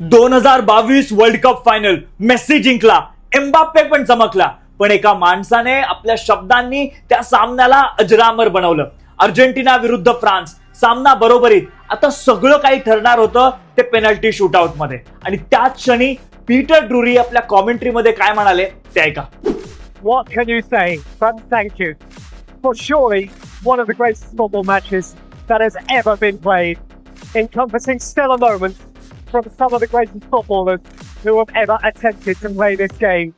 2022 world cup final Messi जिंकला, Mbappe पण चमकला, पण एका माणसाने आपल्या शब्दांनी त्या सामन्याला अजरामर बनवलं. अर्जेंटिना विरुद्ध फ्रान्स सामना बरोबरीत. आता सगळं काही ठरणार होतं ते पेनल्टी शूटआउट मध्ये, आणि त्याच क्षणी पीटर ड्रुरी आपल्या कॉमेंट्री मध्ये काय म्हणाले ते ऐका. What can you say but thank you for surely one of the greatest football matches that has ever been played, encompassing stellar moments from some of the greatest footballers who have ever attempted to play this game.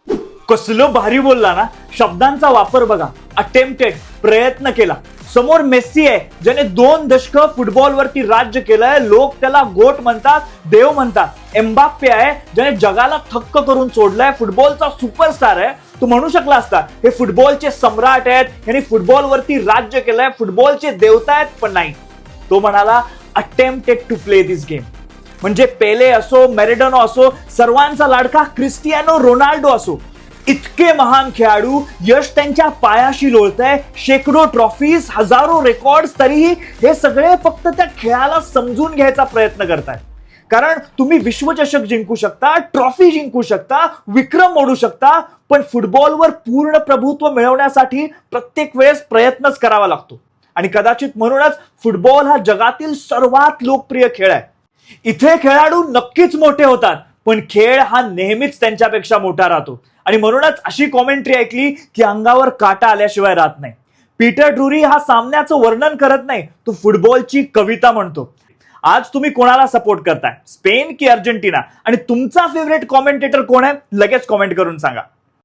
कसलं भारी बोलला ना. शब्दांचा वापर बघा. Attempted, प्रयत्न केला. समोर मेस्सी आहे ज्याने 2 दशकं फुटबॉलवरती राज्य केलंय. लोक त्याला गोट म्हणतात, देव म्हणतात. एम्बाप्पे आहे ज्याने जगाला थक्क करून सोडलंय. फुटबॉलचा सुपरस्टार आहे. तू म्हणू शकला असता हे फुटबॉलचे सम्राट आहेत, यांनी फुटबॉलवरती राज्य केलंय, फुटबॉलचे देवता आहेत, पण नाही. तो म्हणाला attempted to play this game. म्हणजे पेले असो, मॅरेडोना असो, सर्वांचा लाडका क्रिस्टियानो रोनाल्डो असो, इतके महान खेळाडू, यश त्यांच्या पायाशी लोळतंय, शेकडो ट्रॉफीज, हजारो रेकॉर्ड्स, तरीही हे सगळे फक्त त्या खेळाला समजून घ्यायचा प्रयत्न करतायत. कारण तुम्ही विश्वचषक जिंकू शकता, ट्रॉफी जिंकू शकता, विक्रम मोडू शकता, पण फुटबॉलवर पूर्ण प्रभुत्व मिळवण्यासाठी प्रत्येक वेळेस प्रयत्नच करावा लागतो. आणि कदाचित म्हणूनच फुटबॉल हा जगातील सर्वात लोकप्रिय खेळ आहे. इथे खेळाडू नक्कीच मोठे होतात, पण खेळ हा नेहमीच त्यांच्यापेक्षा मोठा राहतो. आणि म्हणूनच अशी कॉमेंट्री ऐकली की अंगावर काटा आल्याशिवाय राहत नाही. पीटर ड्रुरी हा सामन्याचं वर्णन करत नाही, तो फुटबॉलची कविता म्हणतो. आज तुम्ही कोणाला सपोर्ट करताय, स्पेन की अर्जेंटिना? आणि तुमचा फेवरेट कॉमेंटेटर कोण आहे? लगेच कॉमेंट करून सांगा.